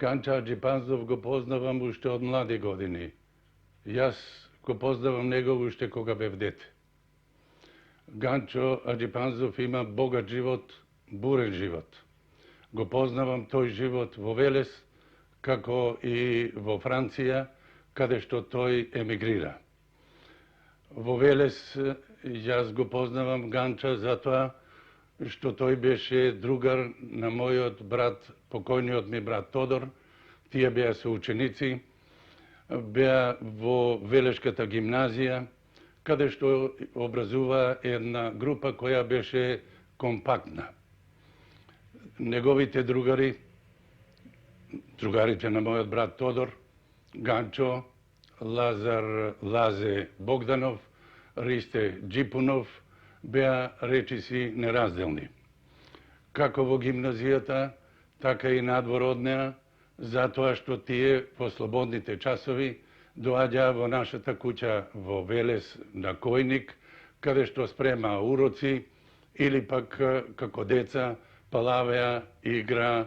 Ганчо Аџипанзов го познавам уште од млади години. Јас го познавам него уште кога бев дете. Ганчо Аџипанзов има богат живот, бурен живот. Го познавам тој живот во Велес, како и во Франција, каде што тој емигрира. Во Велес јас го познавам Ганча затоа што тој беше другар на мојот брат, покојниот ми брат Тодор. Тие беа соученици, беа во Велешката гимназија, каде што образува една група која беше компактна. Неговите другари, другарите на мојот брат Тодор, Ганчо, Лазар Лазе Богданов, Ристе Джипунов, беа речиси неразделни. Како во гимназијата, така и надвор од неа, затоа што тие по слободните часови доаѓаа во нашата куќа во Велес на Којник, каде што спремаа уроци или пак како деца палавеа, игра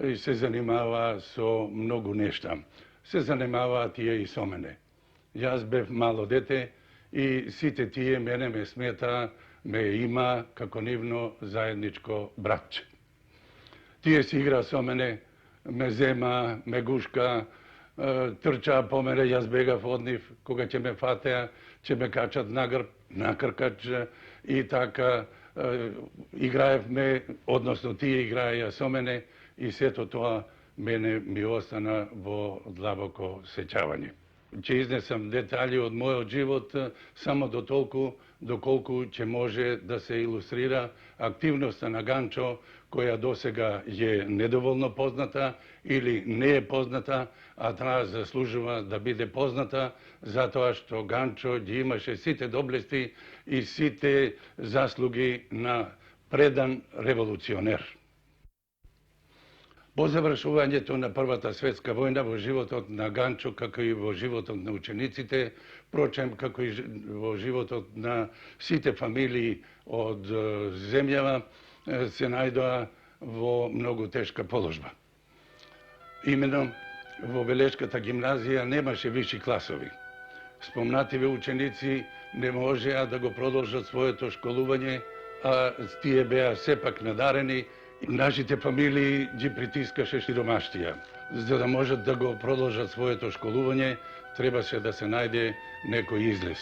и се занимаваа со многу нешта. Се занимаваа тие и со мене. Јас бев мало дете и сите тие мене ме смета, ме има како нивно заедничко братче. Тие си игра со мене, ме зема, ме гушка, трчаа по мене, јас бегав од нив, кога ќе ме фатеа, ќе ме качат на грб, на кркач и така играевме, односно тие играеја со мене и сето тоа мене ми остана во длабоко сеќавање. Ќе изнесам детали од мојот живот само до толку доколку ќе може да се илустрира активноста на Ганчо, која досега е недоволно позната или не е позната, а таа заслужува да биде позната, затоа што Ганчо ги имаше сите доблести и сите заслуги на предан револуционер. По завршувањето на Првата светска војна во животот на Ганчо, како и во животот на учениците, прочем како и во животот на сите фамилии од земјава, се најдоа во многу тешка положба. Имено, во Велешката гимназија немаше виши класови. Спомнативе ученици не можеа да го продолжат своето школување, а тие беа сепак надарени. Нашите фамилии ги притискаше сиромаштија. За да можат да го продолжат своето школување, требаше да се најде некој излез.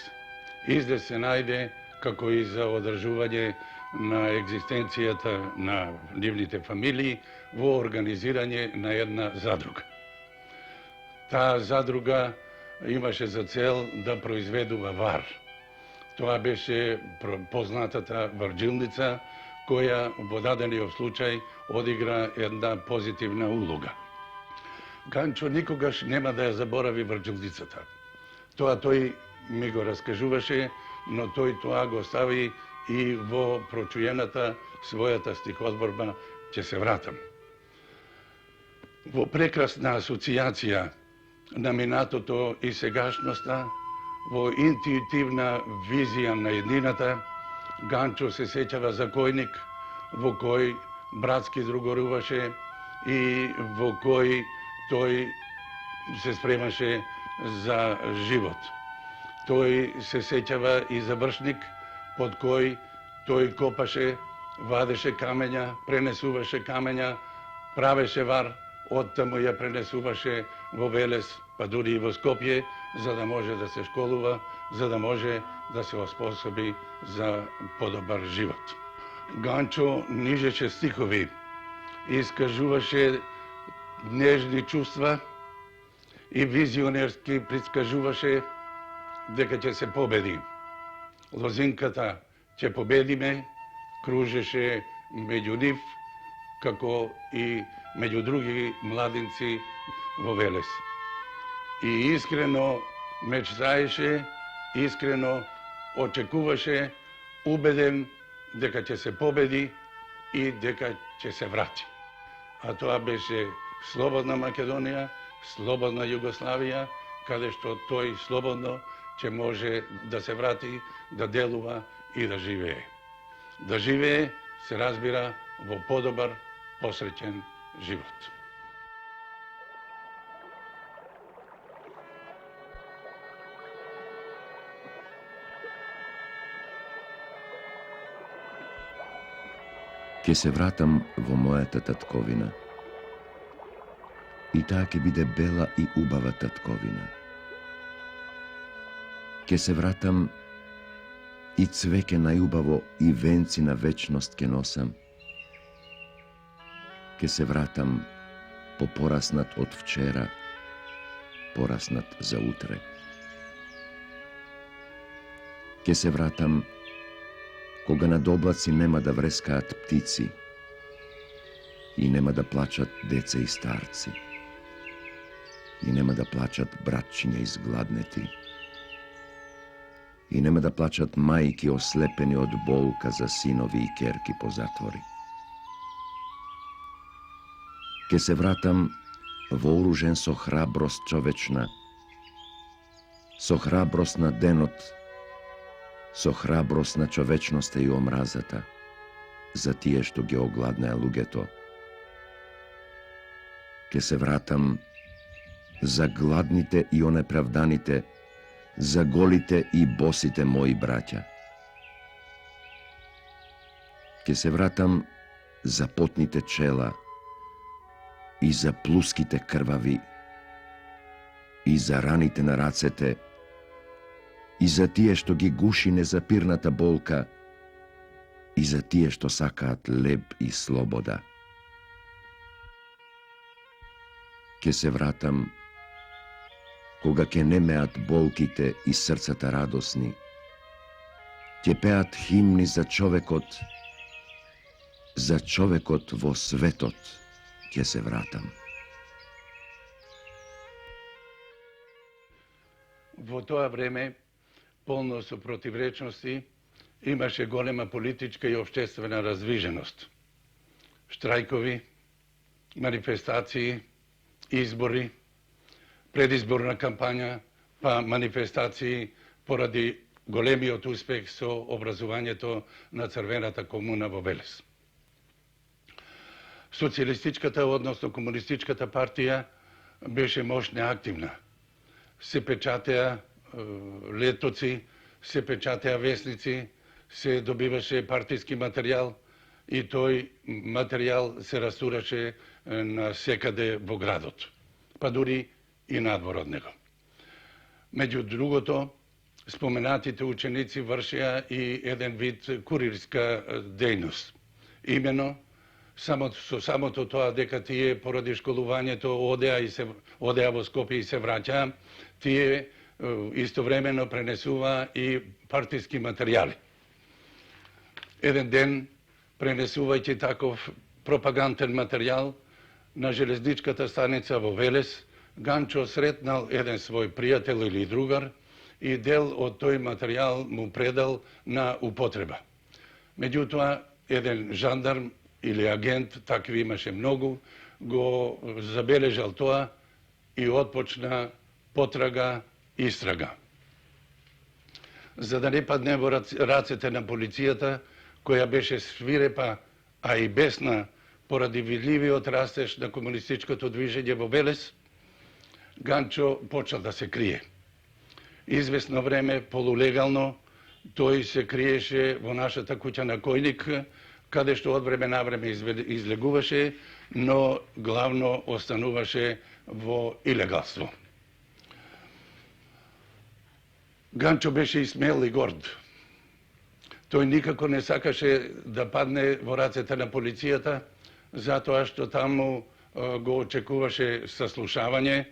Излез се најде како и за одржување на екзистенцијата на нивните фамилии во организирање на една задруга. Таа задруга имаше за цел да произведува вар. Тоа беше познатата варджилница, која во дадениот случај одигра една позитивна улога. Ганчо никогаш нема да ја заборави врджилницата. Тоа тој ми го раскажуваше, но тој тоа го стави и во прочуената својата стихотворба "Ќе се вратам". Во прекрасна асоцијација на минатото и сегашноста, во интуитивна визија на еднината, Ганчо се сеќава за Којник, во кој братски другоруваше и во кој тој се спремаше за живот. Тој се сеќава и за Вршник, под кој тој копаше, вадеше камења, пренесуваше камења, правеше вар, оттаму ја пренесуваше во Велес, па дури и во Скопје, за да може да се школува, за да може да се оспособи за подобар живот. Ганчо нижеше стихови, искажуваше нежни чувства и визионерски предскажуваше дека ќе се победи. Лозинката ќе победиме кружеше меѓу нив, како и меѓу други младинци во Велес. И искрено мечтаеше, искрено очекуваше, убеден дека ќе се победи и дека ќе се врати. А тоа беше слободна Македонија, слободна Југославија, каде што тој слободно ќе може да се врати, да делува и да живее. Да живее, се разбира, во подобар, посреќен живот. Ке се вратам во мојата татковина. И таа ќе биде бела и убава татковина. Ке се вратам и цвеќе најубаво и венци на вечност ке носам. Ке се вратам попораснат од вчера, пораснат за утре. Ке се вратам кога над облаци нема да врескаат птици и нема да плачат деца и старци и нема да плачат братчиња изгладнети и нема да плачат мајки ослепени од болка за синови и керки по затвори. Ке се вратам вооружен со храброст човечна, со храброст на денот, со храброст на човечноста и омразата, за тие што ги огладнеа луѓето. Ке се вратам за гладните и онеправданите, за голите и босите мои браќа. Ке се вратам за потните чела и за плуските крвави и за раните на рацете и за тие што ги гуши незапирната болка и за тие што сакаат леб и слобода. Ке се вратам кога ке немеат болките и срцата радосни, ќе пеат химни за човекот во светот ќе се вратам. Во тоа време, полно со противречности, имаше голема политичка и општествена раздвиженост. Штрајкови, манифестации, избори, предизборна кампања, па манифестации поради големиот успех со образувањето на Црвената комуна во Велес. Социјалистичката, односно комунистичката партија беше мощна и активна. Се печатеа летоци, се печатеа весници, се добиваше партиски материјал и тој материјал се растураше на секаде во градот, па дури и надвор од него. Меѓу другото, споменатите ученици вршеа и еден вид курирска дејност. Имено, со самото тоа дека тие поради школувањето одеа во Скопје и се враќаа, тие истовремено пренесува и партиски материјали. Еден ден, пренесувајќи таков пропаганден материјал на железничката станица во Велес, Ганчо сретнал еден свој пријател или другар и дел од тој материјал му предал на употреба. Меѓутоа, еден жандарм или агент, такви имаше многу, го забележал тоа и отпочна потрага, истрага. За да не падне во рацете на полицијата, која беше свирепа, а и бесна поради видливиот растеж на комунистичкото движење во Велес, Ганчо почел да се крие. Известно време, полулегално, тој се криеше во нашата куќа на Којник, каде што од време на време излегуваше, но главно остануваше во илегалство. Ганчо беше и смел и горд. Тој никако не сакаше да падне во рацете на полицијата, затоа што таму го очекуваше саслушавање,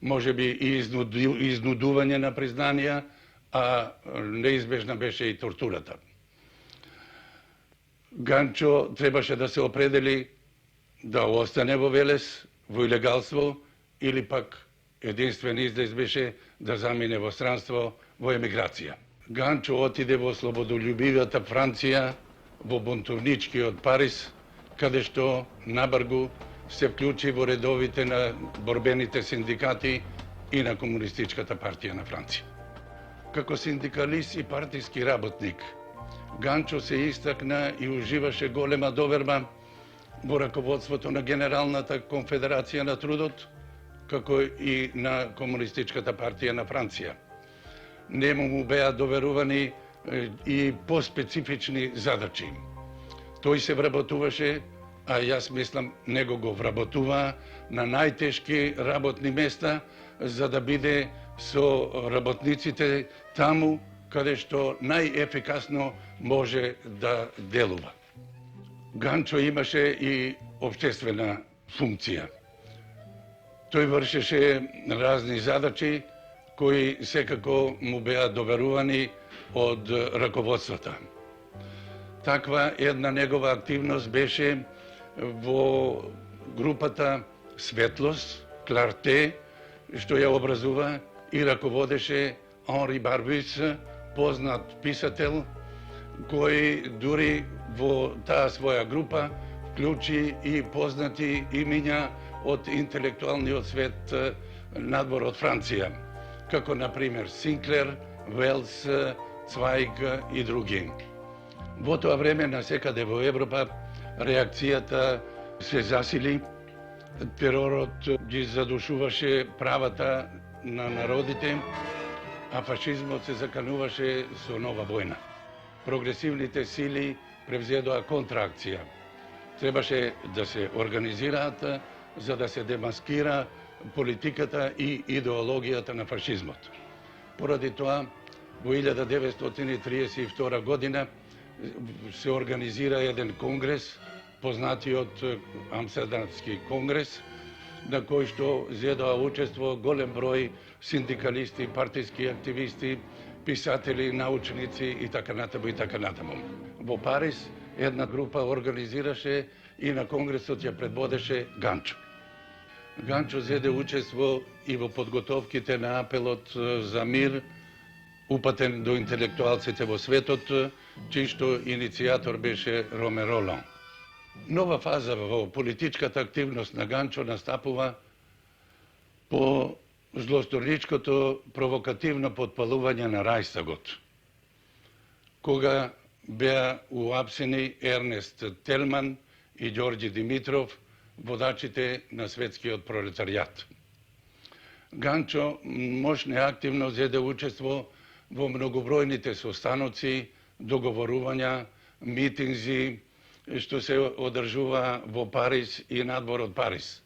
може би и изнудување на признанија, а неизбежна беше и тортурата. Ганчо требаше да се определи да остане во Велес, во илегалство, или пак единствен излез беше да замине во странство, во емиграција. Ганчо отиде во слободолюбивата Франција, во бунтовничкиот Париз, каде што набргу се вклучи во редовите на борбените синдикати и на Комунистичката партија на Франција. Како синдикалист и партиски работник, Ганчо се истакна и уживаше голема доверба во раководството на Генералната конфедерација на трудот, како и на Комунистичката партија на Франција. Нему му беа доверувани и поспецифични задачи. Тој се вработуваше, а јас мислам него го вработуваа на најтешки работни места, за да биде со работниците таму каде што најефикасно може да делува. Ганчо имаше и општествена функција. Тој вршеше разни задачи кои секако му беа доверувани од раководството. Таква една негова активност беше во групата Светлост, Кларте, што ја образува и раководеше Онри Барбис, познат писател, кој дури во таа своја група вклучи и познати имиња од интелектуалниот свет надвор од Франција, како например Синклер, Велс, Цвајг и други. Во тоа време насекаде во Европа реакцијата се засили, теророт ги задушуваше правата на народите, а фашизмот се закануваше со нова војна. Прогресивните сили превзедоа контраакција. Требаше да се организираат за да се демаскира политиката и идеологијата на фашизмот. Поради тоа, во 1932 година се организира еден конгрес, познатиот Амстердамски конгрес, на кој што зедоа учество голем број синдикалисти, партиски активисти, писатели, научници и така натаму. Во Париз една група организираше и на конгресот ја предводеше Ганчо. Ганчо зеде учество и во подготовките на апелот за мир, упатен до интелектуалците во светот, чиј што иницијатор беше Роме Ролан. Нова фаза во политичката активност на Ганчо настапува по злосторничкото провокативно подпалување на Рајстагот, кога беа уапсени Ернест Телман и Ѓорѓи Димитров, водачите на светскиот пролетаријат. Ганчо мощно и активно зеде учество во многобројните состаноци, договорувања, митинзи, што се одржува во Париз и надвор од Париз.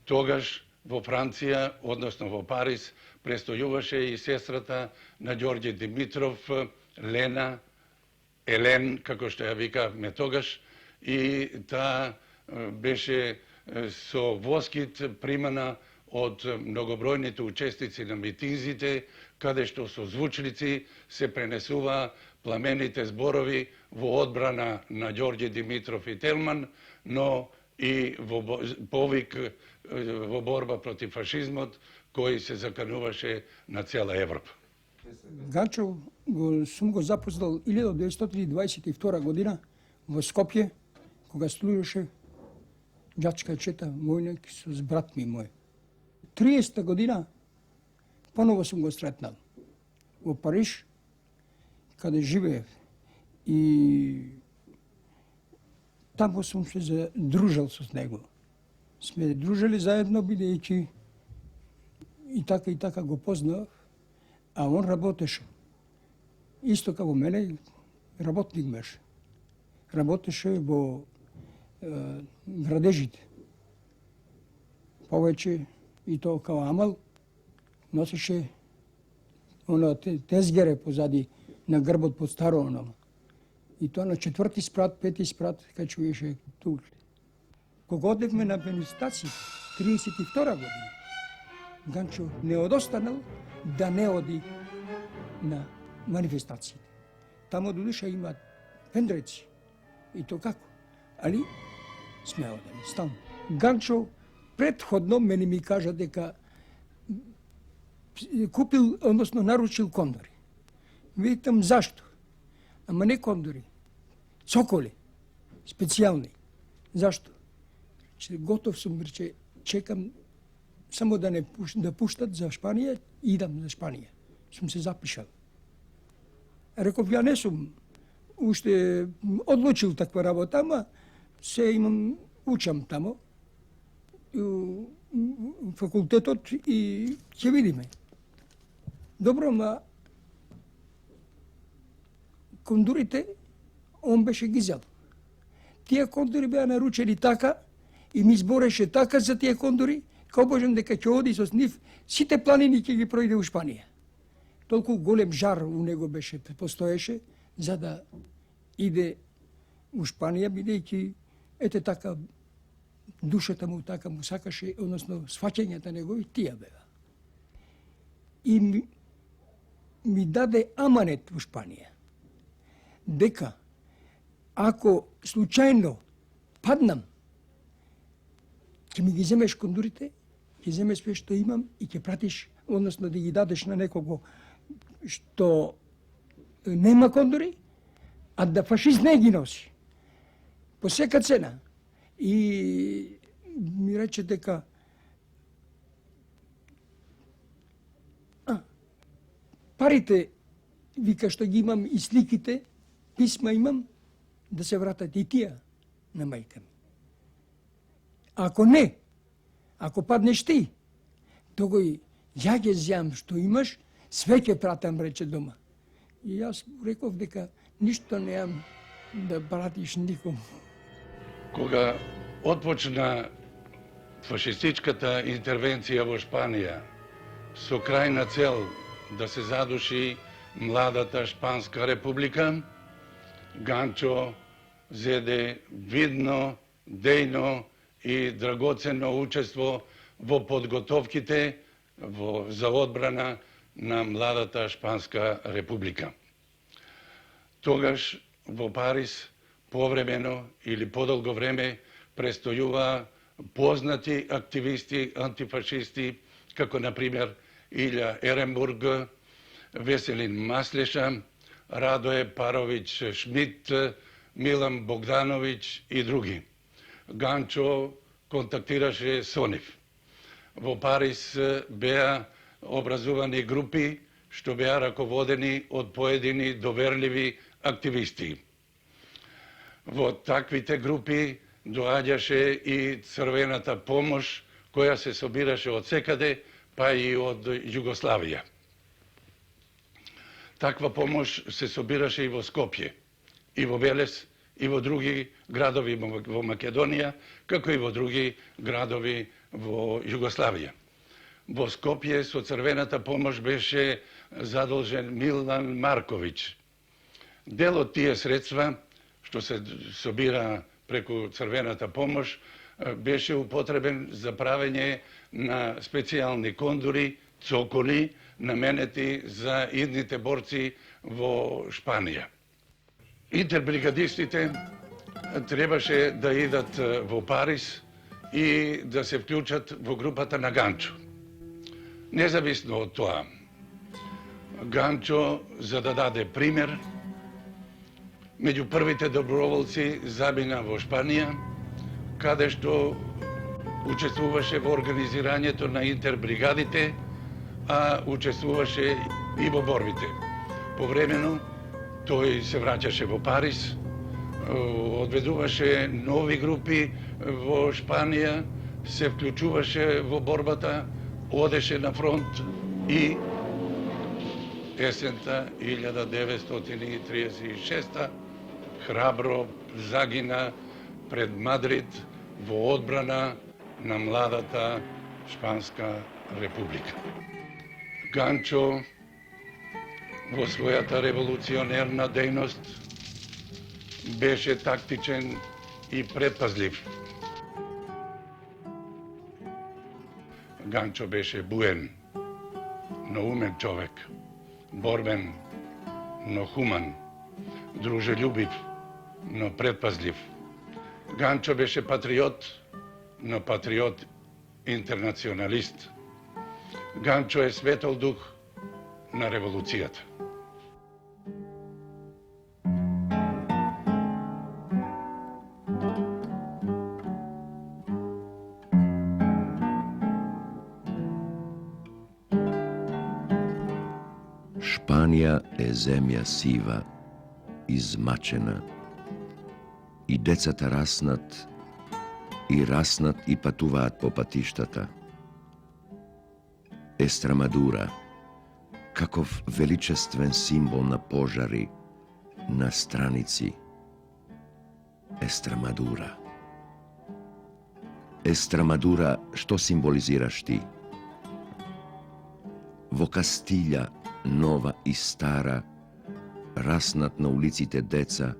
Тогаш во Франција, односно во Париз, престојуваше и сестрата на Ѓорѓи Димитров, Лена, Елен, како што ја викавме тогаш, и таа беше со воскит примана од многобројните учесници на митинзите, каде што со звучници се пренесуваа пламените зборови во одбрана на Ѓорѓи Димитров и Телман, но и во повик во борба против фашизмот, кој се закануваше на цела Европа. Ганчо сум го запознал 1922 година во Скопје, кога служеше ѓачка чета војник со брат ми мој. 30 година поново сум го сретнал во Париж, каде живеев, и таму сум се задружил со него. Сме дружили заедно, бидејќи и така го познав, а он работеше. Исто како мене, работник беше. Работеше во градежите. Повеќе и то као амал, носеше она тезгере позади на грбот под старо онома. И тоа на 4-ти спрат, 5-ти спрат, кај чуеше тук. Кога одевме на манифестација, 32 година, Ганчо не одостанал да не оди на манифестациите. Тамо до душа има пендреци. И то како? Али сме одени, стално. Ганчо предходно мене ми кажа дека купил, односно наручил кондори. Викам зашто? Ама не кондори, цоколи, специјални. Зашто? Готов сум, рече, чекам само да не пуштат за Шпанија, идам за Шпанија. Сум се запишал. Реков, ја не сум уште одлучил таква работа, ама се имам, учам тамо, факултетот и ќе видиме. Добро, ма кондурите, он беше ги зел. тие кондори беа наручени така и ми збореше така за тие кондори, као Божем дека ќе оди со нив, сите планини ќе ги пројде у Шпанија. Толку голем жар у него беше, постоеше, за да иде у Шпанија, бидејќи ете така душата му така му сакаше, односно сваќањата негови тие беа. И ми даде аманет у Шпанија, дека ако случајно паднам, ќе ми ги земеш кондурите, ќе земеш све што имам и ќе пратиш, односно да ги дадеш на некого што нема кондури, а да фашист не ги носи. По сека цена. И ми рече дека парите, вика, што ги имам и сликите, писма имам, да се вратат и тие на мајка ми. Ако не, ако паднеш ти, тогој ја ќе зјам што имаш, све ќе пратам, рече дома. И јас реков дека ништо неам да пратиш никому. Кога отпочна фашистичката интервенција во Шпанија со крајна цел да се задуши младата Шпанска република, Ганчо зеде видно, дејно и драгоценно учество во подготовките за одбрана на младата Шпанска република. Тогаш во Париз повремено или подолго време престојува познати активисти, антифашисти, како например Илја Еренбург, Веселин Маслеша, Радое Паровиќ Шмидт, Милан Богдановиќ и други. Ганчо контактираше со нив. Во Париз беа образувани групи што беа раководени од поедини доверливи активисти. Во таквите групи доаѓаше и црвената помош, која се собираше од секаде, па и од Југославија. Таква помош се собираше и во Скопје, и во Велес, и во други градови во Македонија, како и во други градови во Југославија. Во Скопје со црвената помош беше задолжен Милан Марковиќ. Дел од тие средства, што се собира преку црвената помош, беше употребен за правење на специјални кондури, цоколи, наменети за идните борци во Шпанија. Интербригадистите требаше да идат во Париз и да се вклучат во групата на Ганчо. Независно од тоа, Ганчо, за да даде пример, меѓу првите доброволци замина во Шпанија, каде што учествуваше во организирањето на интербригадите, а учествуваше и во борбите. Повремено тој се враќаше во Париз, одведуваше нови групи во Шпанија, се вклучуваше во борбата, одеше на фронт и есента 1936 храбро загина пред Мадрид во одбрана на младата Шпанска република. Ганчо во својата револуционерна дејност беше тактичен и предпазлив. Ганчо беше буен, но умен човек, борбен, но хуман, дружелюбив, но предпазлив. Ганчо беше патриот, но патриот интернационалист. Ганчо е светол дух на револуцијата. Шпанија е земја сива, измачена, и децата раснат и патуваат по патиштата. Естрамадура, каков величествен символ на пожари, на страници. Estremadura. Estremadura, što simboliziraš ti? Во Кастилја, нова и стара, раснат на улиците деца,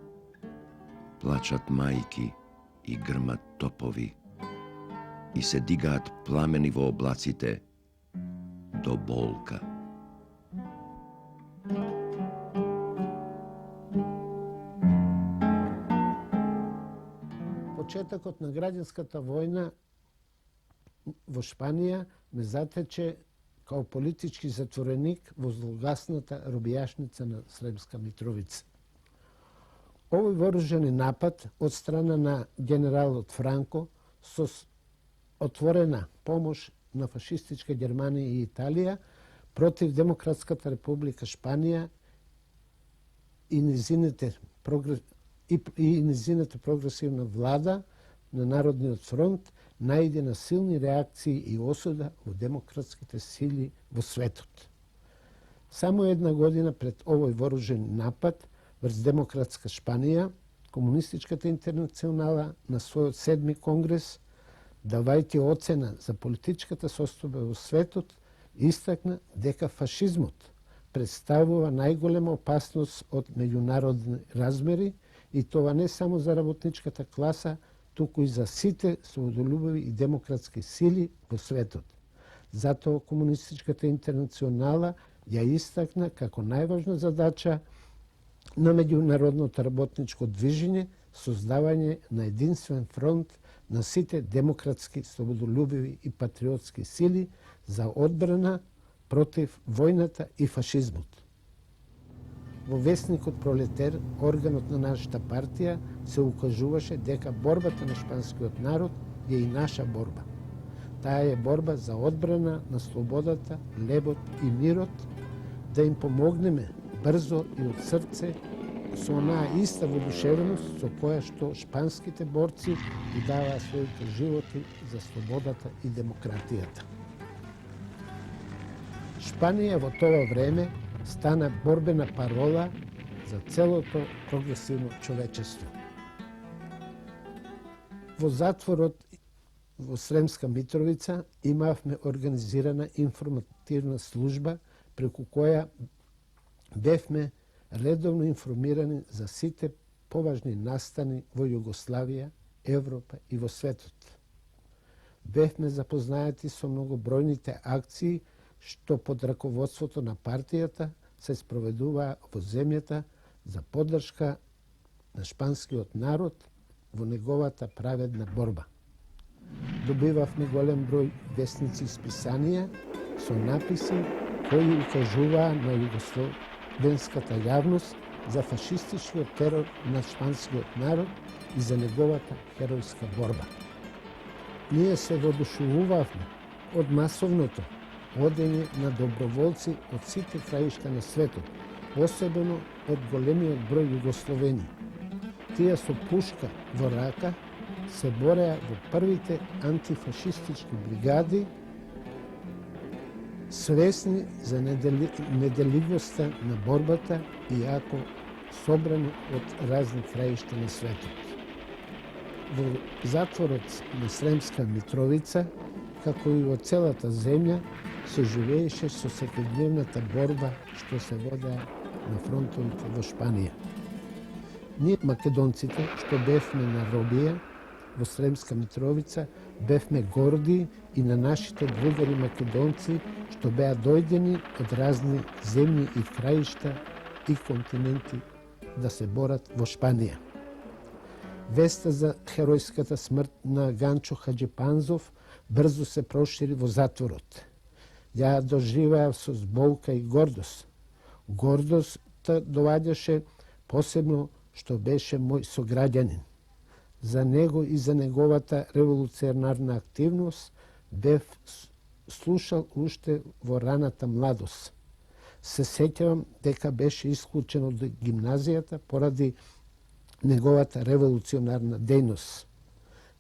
плачат мајки и грмат топови и се дигаат пламени во облаците до болка. Почетокот на граѓанската војна во Шпанија ме затече као политички затвореник во злогасната робијашница на Сремска Митровица. Овој вооружени напад од страна на генералот Франко со отворена помош на фашистичка Германија и Италија против Демократската република Шпанија и низината прогресивна влада на Народниот фронт најде на силни реакции и осуда во демократските сили во светот. Само една година пред овој вооружен напад врз демократска Шпанија, Комунистичката интернационала на својот 7-ми конгрес, давајќи оцена за политичката состојба во светот, истакна дека фашизмот представува најголема опасност од меѓународни размери и тоа не само за работничката класа, туку и за сите слободолюбиви и демократски сили во светот. Затоа Комунистичката интернационала ја истакна како најважна задача на меѓународното работничко движење создавање на единствен фронт на сите демократски, слободолюбиви и патриотски сили за одбрана против војната и фашизмот. Во весникот Пролетер, органот на нашата партија, се укажуваше дека борбата на шпанскиот народ е и наша борба. Таа е борба за одбрана на слободата, лебот и мирот, да им помогнеме брзо и од срце со онаа иста воодушевеност со која што шпанските борци ги даваа своите животи за слободата и демократијата. Шпанија во тоа време стана борбена парола за целото прогресивно човечество. Во затворот во Сремска Митровица имавме организирана информативна служба преку која бевме редовно информирани за сите поважни настани во Југославија, Европа и во светот. Бевме запознаати со многобројните акции што под раководството на партијата се спроведуваа во земјата за поддршка на шпанскиот народ во неговата праведна борба. Добивавме голем број весници и списанија со написи кои укажуваа на југословенската јавност за фашистичкиот терор на шпанскиот народ и за неговата херојска борба. Ние се воодушевувавме од масовното одење на доброволци од сите краишта на светот, особено од големиот број југословени. Тие со пушка во рака се бореа во првите антифашистички бригади, свесни за неделивоста на борбата, иако собрани од разни краишта на светот. Во затворот на Сремска Митровица, како и во целата земја, се живееше со секојдневната борба што се водеа на фронтовите во Шпанија. Ние македонците што бевме на робија во Сремска Митровица, бевме горди и на нашите другари македонци што беа дојдени од разни земји и краишта и континенти да се борат во Шпанија. Веста за херојската смрт на Ганчо Хаџипанзов брзо се прошири во затворот. Ја доживеав со зболка и гордост. Гордоста доаѓаше посебно што беше мој сограѓанин. За него и за неговата револуционарна активност бев слушал уште во раната младост. Се сеќавам дека беше исклучен од гимназијата поради неговата револуционарна дејност.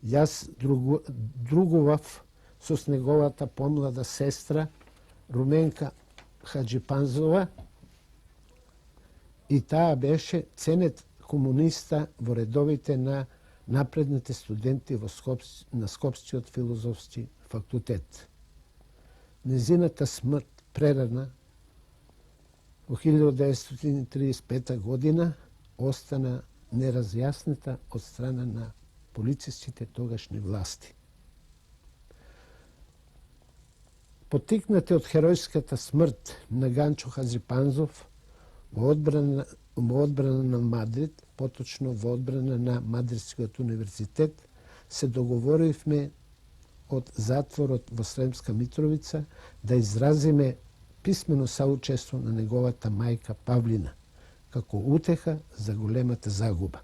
Јас другував со неговата помлада сестра Руменка Хаџипанзова и таа беше ценет комуниста во редовите на напредните студенти на Скопскиот филозофски факултет. Незината смрт прерана во 1935 година остана неразјаснита од страна на полициските тогашни власти. Потикнати од херојската смрт на Ганчо Хазипанзов во одбрана на Мадрид, поточно во одбрана на Мадридскиот универзитет, се договоривме од затворот во Сремска Митровица да изразиме писмено саучество на неговата мајка Павлина, како утеха за големата загуба.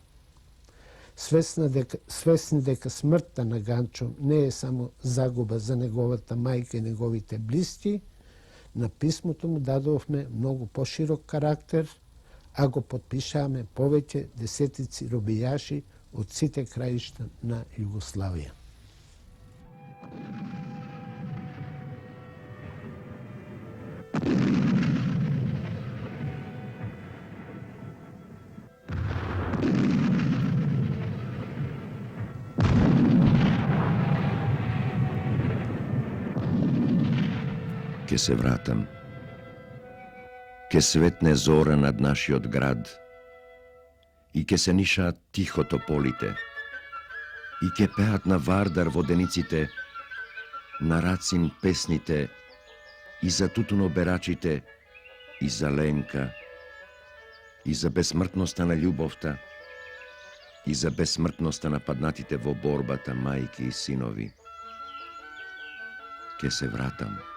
Свесни дека смртта на Ганчо не е само загуба за неговата мајка и неговите блиски, на писмото му дадовме многу поширок карактер, а го подпишаваме повеќе десетици робијаши од сите краишта на Југославија. Ке се вратам. Ке светне зора над нашиот град и ке се нишаат тихо тополите и ке пеат на Вардар водениците, на Рацин песните и за тутуноберачите и за Ленка и за безсмртноста на љубовта и за безсмртноста на паднатите во борбата мајки и синови. Ке се вратам.